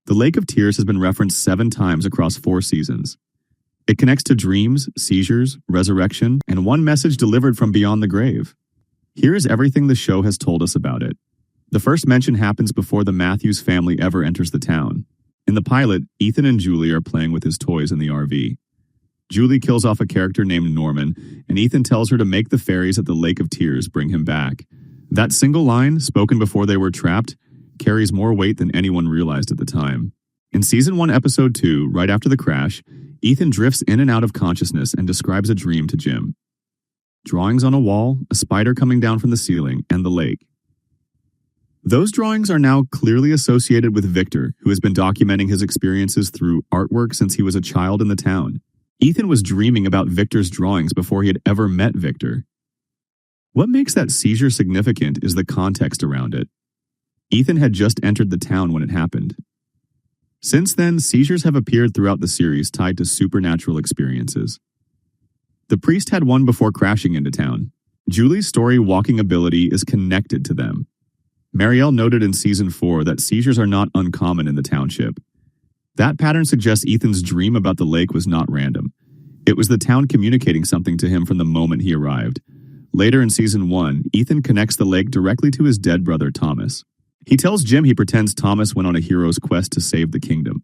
The Lake of Tears has been referenced 7 times across 4 seasons. It connects to dreams, seizures, resurrection, and one message delivered from beyond the grave. Here is everything the show has told us about it. The first mention happens before the Matthews family ever enters the town. In the pilot, Ethan and Julie are playing with his toys in the RV. Julie kills off a character named Norman, and Ethan tells her to make the fairies at the Lake of Tears bring him back. That single line, spoken before they were trapped, carries more weight than anyone realized at the time. In Season 1, Episode 2, right after the crash, Ethan drifts in and out of consciousness and describes a dream to Jim. Drawings on a wall, a spider coming down from the ceiling, and the lake. Those drawings are now clearly associated with Victor, who has been documenting his experiences through artwork since he was a child in the town. Ethan was dreaming about Victor's drawings before he had ever met Victor. What makes that seizure significant is the context around it. Ethan had just entered the town when it happened. Since then, seizures have appeared throughout the series tied to supernatural experiences. The priest had one before crashing into town. Julie's story walking ability is connected to them. Marielle noted in Season 4 that seizures are not uncommon in the township. That pattern suggests Ethan's dream about the lake was not random. It was the town communicating something to him from the moment he arrived. Later in Season 1, Ethan connects the lake directly to his dead brother Thomas. He tells Jim he pretends Thomas went on a hero's quest to save the kingdom.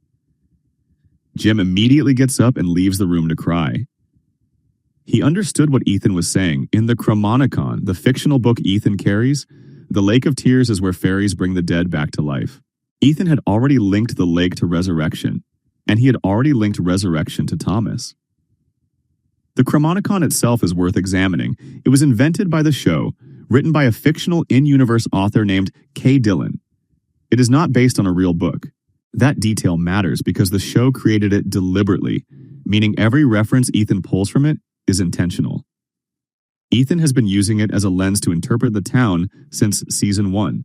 Jim immediately gets up and leaves the room to cry. He understood what Ethan was saying. In the Chromonicon, the fictional book Ethan carries, the Lake of Tears is where fairies bring the dead back to life. Ethan had already linked the lake to resurrection, and he had already linked resurrection to Thomas. The Chromonicon itself is worth examining. It was invented by the show, written by a fictional in-universe author named Kay Dillon. It is not based on a real book. That detail matters because the show created it deliberately, meaning every reference Ethan pulls from it is intentional. Ethan has been using it as a lens to interpret the town since Season 1.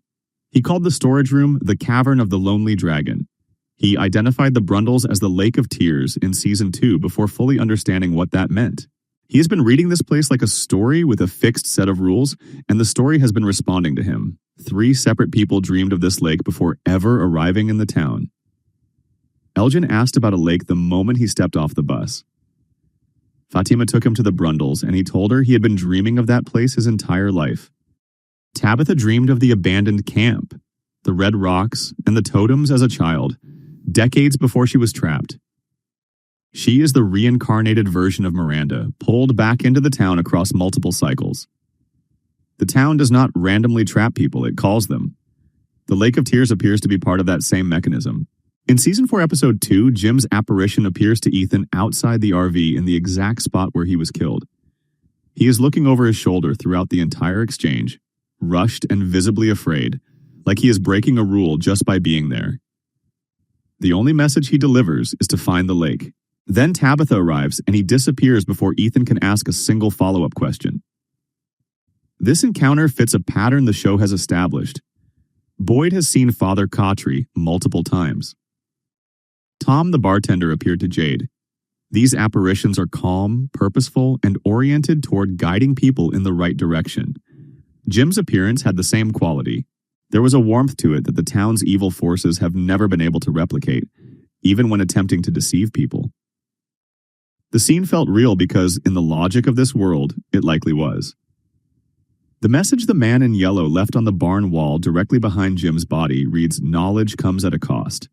He called the storage room the Cavern of the Lonely Dragon. He identified the Brundles as the Lake of Tears in Season 2 before fully understanding what that meant. He has been reading this place like a story with a fixed set of rules, and the story has been responding to him. 3 separate people dreamed of this lake before ever arriving in the town. Elgin asked about a lake the moment he stepped off the bus. Fatima took him to the Brundles, and he told her he had been dreaming of that place his entire life. Tabitha dreamed of the abandoned camp, the red rocks, and the totems as a child, decades before she was trapped. She is the reincarnated version of Miranda, pulled back into the town across multiple cycles. The town does not randomly trap people, it calls them. The Lake of Tears appears to be part of that same mechanism. In Season 4, Episode 2, Jim's apparition appears to Ethan outside the RV in the exact spot where he was killed. He is looking over his shoulder throughout the entire exchange, rushed and visibly afraid, like he is breaking a rule just by being there. The only message he delivers is to find the lake. Then Tabitha arrives, and he disappears before Ethan can ask a single follow-up question. This encounter fits a pattern the show has established. Boyd has seen Father Cautry multiple times. Tom the bartender appeared to Jade. These apparitions are calm, purposeful, and oriented toward guiding people in the right direction. Jim's appearance had the same quality. There was a warmth to it that the town's evil forces have never been able to replicate, even when attempting to deceive people. The scene felt real because, in the logic of this world, it likely was. The message the man in yellow left on the barn wall directly behind Jim's body reads, "Knowledge comes at a cost."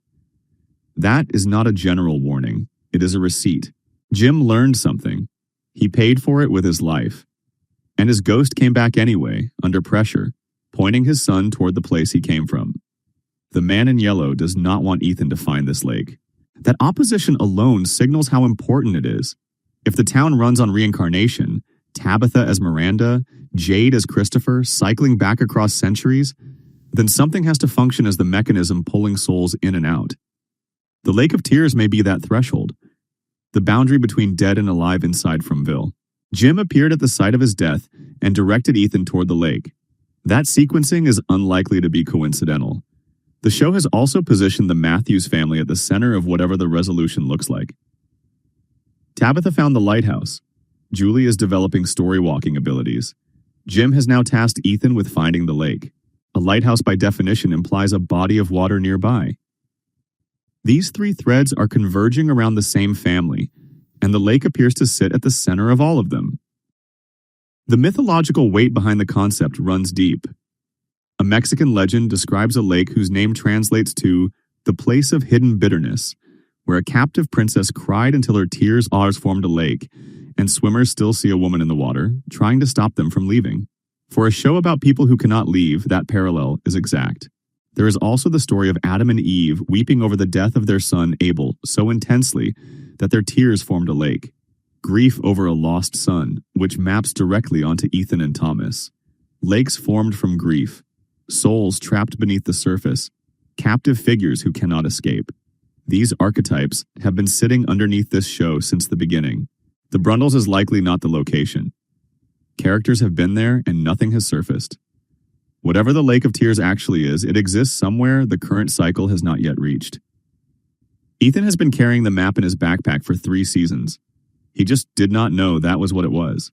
That is not a general warning. It is a receipt. Jim learned something. He paid for it with his life. And his ghost came back anyway, under pressure, pointing his son toward the place he came from. The man in yellow does not want Ethan to find this lake. That opposition alone signals how important it is. If the town runs on reincarnation, Tabitha as Miranda, Jade as Christopher, cycling back across centuries, then something has to function as the mechanism pulling souls in and out. The Lake of Tears may be that threshold, the boundary between dead and alive inside Fromville. Jim appeared at the site of his death and directed Ethan toward the lake. That sequencing is unlikely to be coincidental. The show has also positioned the Matthews family at the center of whatever the resolution looks like. Tabitha found the lighthouse. Julie is developing story-walking abilities. Jim has now tasked Ethan with finding the lake. A lighthouse by definition implies a body of water nearby. These three threads are converging around the same family, and the lake appears to sit at the center of all of them. The mythological weight behind the concept runs deep. A Mexican legend describes a lake whose name translates to the place of hidden bitterness, where a captive princess cried until her tears formed a lake, and swimmers still see a woman in the water, trying to stop them from leaving. For a show about people who cannot leave, that parallel is exact. There is also the story of Adam and Eve weeping over the death of their son Abel so intensely that their tears formed a lake. Grief over a lost son, which maps directly onto Ethan and Thomas. Lakes formed from grief. Souls trapped beneath the surface. Captive figures who cannot escape. These archetypes have been sitting underneath this show since the beginning. The Brundles is likely not the location. Characters have been there and nothing has surfaced. Whatever the Lake of Tears actually is, it exists somewhere the current cycle has not yet reached. Ethan has been carrying the map in his backpack for 3 seasons. He just did not know that was what it was.